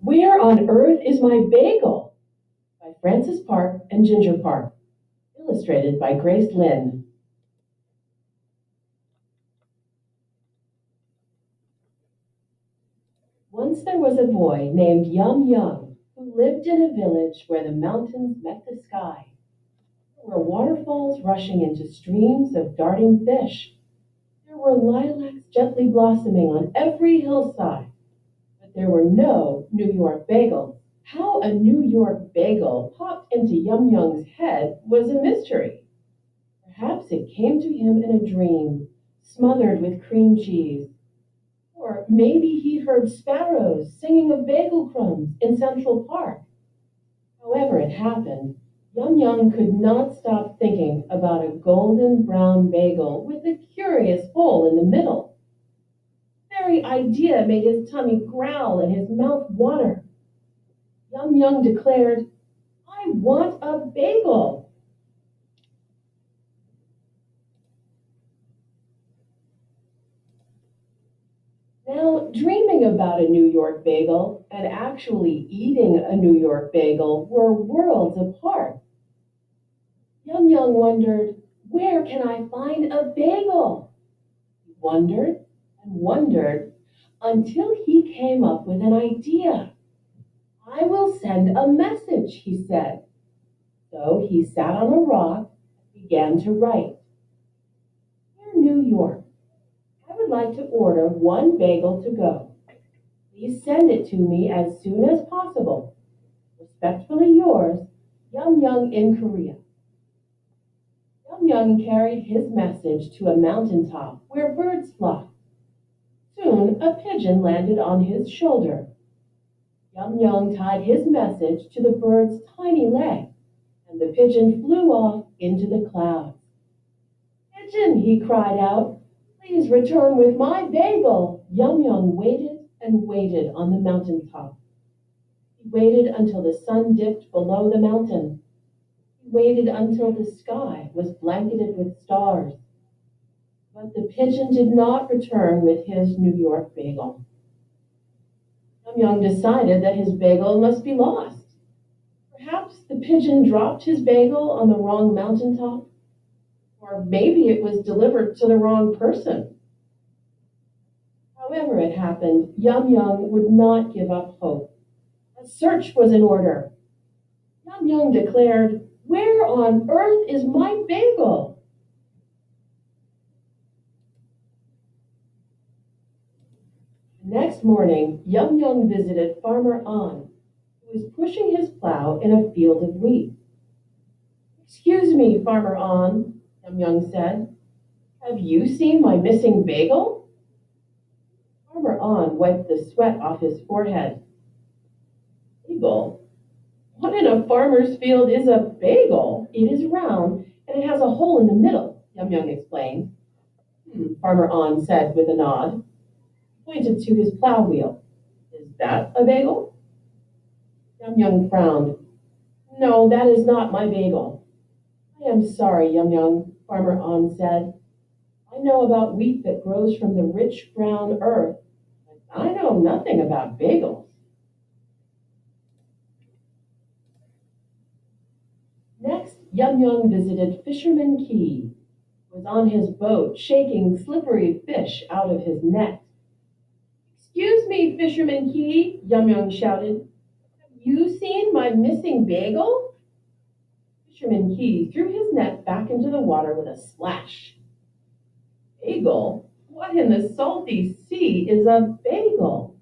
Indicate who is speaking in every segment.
Speaker 1: Where on Earth is my bagel? By Francis Park and Ginger Park. Illustrated by Grace Lynn. Once there was a boy named Yum Yum who lived in a village where the mountains met the sky. There were waterfalls rushing into streams of darting fish. There were lilacs gently blossoming on every hillside. But there were no New York bagels. How a New York bagel popped into Yum Yum's head was a mystery. Perhaps it came to him in a dream, smothered with cream cheese. Or maybe he heard sparrows singing of bagel crumbs in Central Park. However it happened, Yum Yum could not stop thinking about a golden brown bagel with a curious hole in the middle. The very idea made his tummy growl and his mouth water. Yum Yum declared, "I want a bagel." Now, dreaming about a New York bagel and actually eating a New York bagel were worlds apart. Yum Yum wondered, where can I find a bagel? He wondered and wondered until he came up with an idea. "I will send a message," he said. So he sat on a rock and began to write. "Dear New York, I would like to order one bagel to go. Please send it to me as soon as possible. Respectfully yours, Yum Yum in Korea." Yum Yum carried his message to a mountaintop where birds flocked. Soon a pigeon landed on his shoulder. Yum Yum tied his message to the bird's tiny leg, and the pigeon flew off into the clouds. "Pigeon," he cried out, "please return with my bagel." Yum Yum waited and waited on the mountaintop. He waited until the sun dipped below the mountain. He waited until the sky was blanketed with stars. But the pigeon did not return with his New York bagel. Yum Yum decided that his bagel must be lost. Perhaps the pigeon dropped his bagel on the wrong mountaintop, or maybe it was delivered to the wrong person. However it happened, Yum Yum would not give up hope. A search was in order. Yum Yum declared, "Where on earth is my bagel?" The next morning, Yum Yum visited Farmer An, who was pushing his plow in a field of wheat. "Excuse me, Farmer An," Yum Yum said. "Have you seen my missing bagel?" Farmer An wiped the sweat off his forehead. "Bagel? What in a farmer's field is a bagel? It is round, and it has a hole in the middle," Yum Yum explained. Farmer An said with a nod. He pointed to his plow wheel. "Is that a bagel?" Yum Yum frowned. "No, that is not my bagel." "I am sorry, Yum Yum," Farmer An said. "I know about wheat that grows from the rich brown earth, but I know nothing about bagels." Next, Yum Yum visited Fisherman Key, who was on his boat shaking slippery fish out of his net. "Excuse me, Fisherman Key," Yum Yum shouted. "Have you seen my missing bagel?" Fisherman Key threw his net back into the water with a splash. "Bagel? What in the salty sea is a bagel?"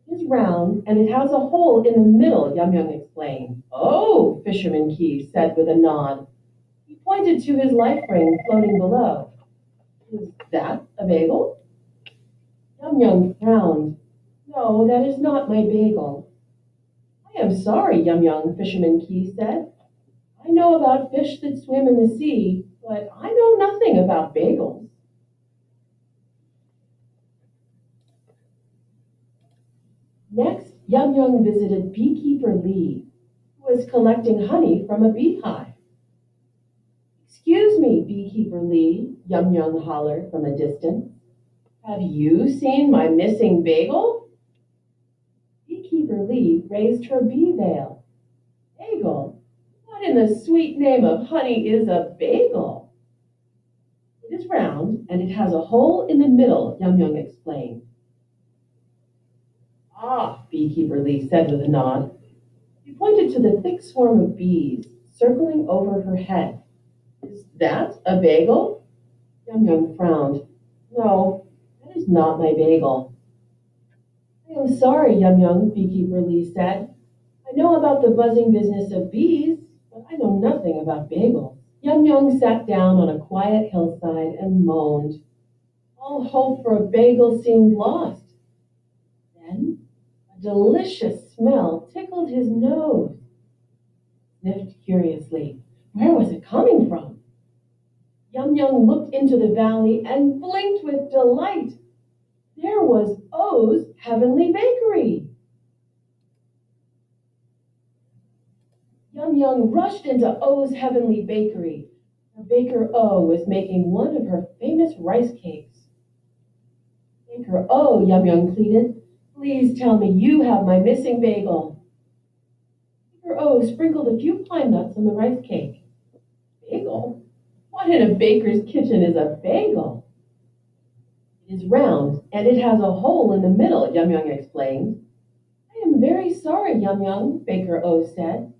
Speaker 1: "It is round, and it has a hole in the middle," Yum Yum explained. "Oh," Fisherman Key said with a nod. He pointed to his life ring floating below. "Is that a bagel?" Yum Yum frowned. "No, that is not my bagel." "I am sorry, Yum Yum," Fisherman Key said. "I know about fish that swim in the sea, but I know nothing about bagels." Next, Yum Yum visited Beekeeper Lee, who was collecting honey from a beehive. "Excuse me, Beekeeper Lee," Yum Yum hollered from a distance. "Have you seen my missing bagel?" Beekeeper Beekeeper Lee raised her bee veil. Bagel? What in the sweet name of honey is a bagel? It is round, and it has a hole in the middle, Yum Yum explained. Ah, Beekeeper Lee said with a nod. She pointed to the thick swarm of bees circling over her head. Is that a bagel? Yum Yum frowned. No, that is not my bagel. I am sorry, Yum Yum, Beekeeper Lee said. I know about the buzzing business of bees, but I know nothing about bagels. Yum Yum sat down on a quiet hillside and moaned. All hope for a bagel seemed lost. Then a delicious smell tickled his nose. Sniffed curiously. Where was it coming from? Yum Yum looked into the valley and blinked with delight. There was O's Heavenly Bakery. Yum Yum rushed into O's Heavenly Bakery. Her Baker O was making one of her famous rice cakes. Baker O, Yum Yum pleaded, please tell me you have my missing bagel. Baker O sprinkled a few pine nuts on the rice cake. Bagel? What in a baker's kitchen is a bagel? It is round, and it has a hole in the middle, Yum Yum explained. I am very sorry, Yum Yum, Baker O said.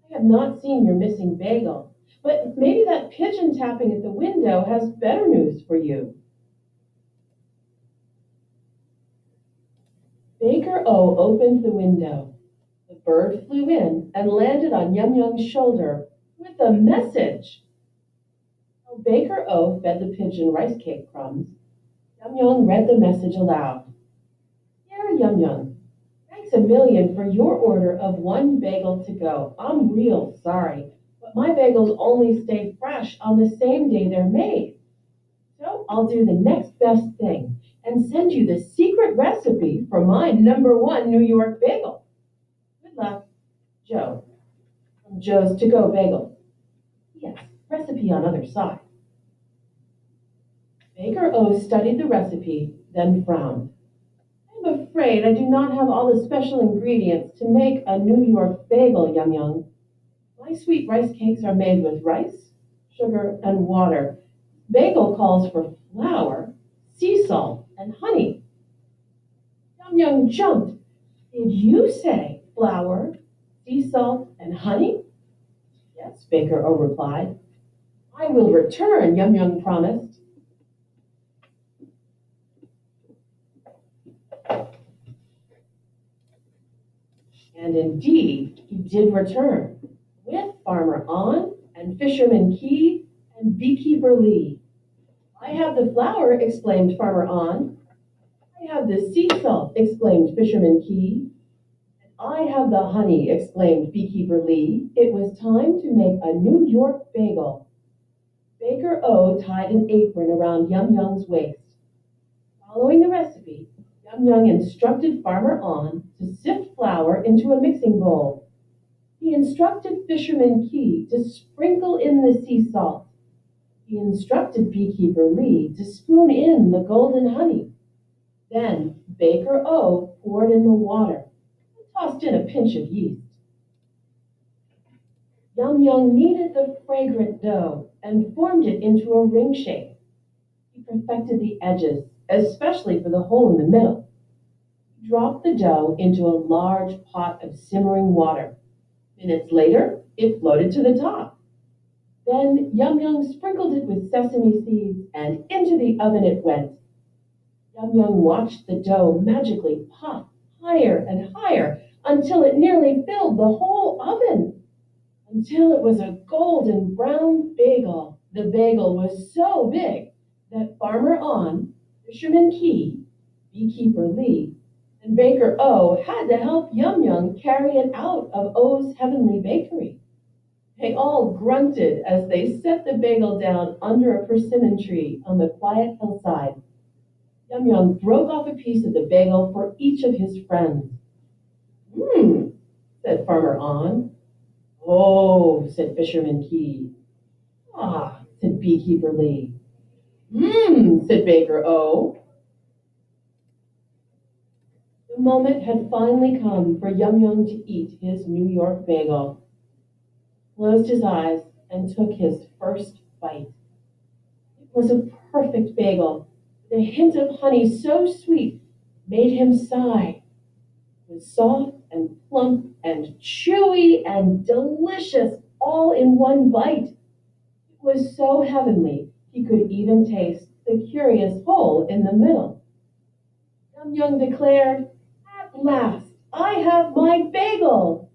Speaker 1: I have not seen your missing bagel, but maybe that pigeon tapping at the window has better news for you. Baker O opened the window. The bird flew in and landed on Yum Yum's shoulder with a message. While Baker O fed the pigeon rice cake crumbs, Yum Yum read the message aloud. Dear Yum Yum, thanks a million for your order of one bagel to go. I'm real sorry, but my bagels only stay fresh on the same day they're made. So I'll do the next best thing and send you the secret recipe for my #1 New York bagel. Good luck, Joe. From Joe's To-Go Bagel. Yes, recipe on other side. Baker O studied the recipe, then frowned. I'm afraid I do not have all the special ingredients to make a New York bagel, Yum Yum. My sweet rice cakes are made with rice, sugar, and water. Bagel calls for flour, sea salt, and honey. Yum Yum jumped. Did you say flour, sea salt, and honey? Yes, Baker O replied. I will return, Yum Yum promised. And indeed, he did return, with Farmer On and Fisherman Key and Beekeeper Lee. I have the flour, exclaimed Farmer On. I have the sea salt, exclaimed Fisherman Key. And I have the honey, exclaimed Beekeeper Lee. It was time to make a New York bagel. Baker O tied an apron around Yum Yum's waist. Following the recipe, Yum Yum instructed Farmer On to sift flour into a mixing bowl. He instructed Fisherman Key to sprinkle in the sea salt. He instructed Beekeeper Lee to spoon in the golden honey. Then Baker O poured in the water and tossed in a pinch of yeast. Yum Yum kneaded the fragrant dough and formed it into a ring shape. He perfected the edges, especially for the hole in the middle. He dropped the dough into a large pot of simmering water. Minutes later, it floated to the top. Then Yum Yum sprinkled it with sesame seeds, and into the oven it went. Yum Yum watched the dough magically puff higher and higher until it nearly filled the whole oven, until it was a golden brown bagel. The bagel was so big that Farmer On, Fisherman Key, Beekeeper Lee, and Baker O had to help Yum Yum carry it out of O's Heavenly Bakery. They all grunted as they set the bagel down under a persimmon tree on the quiet hillside. Yum Yum broke off a piece of the bagel for each of his friends. Said Farmer On. Oh, said Fisherman Key. Ah, said Beekeeper Lee. Said Baker O. The The moment had finally come for Yum Yum to eat his New York bagel. He closed his eyes and took his first bite. It was a perfect bagel, with a hint of honey so sweet it made him sigh. It was soft and plump and chewy and delicious all in one bite. It was so heavenly he could even taste the curious hole in the middle. Yum Yum declared, "At last, I have my bagel!"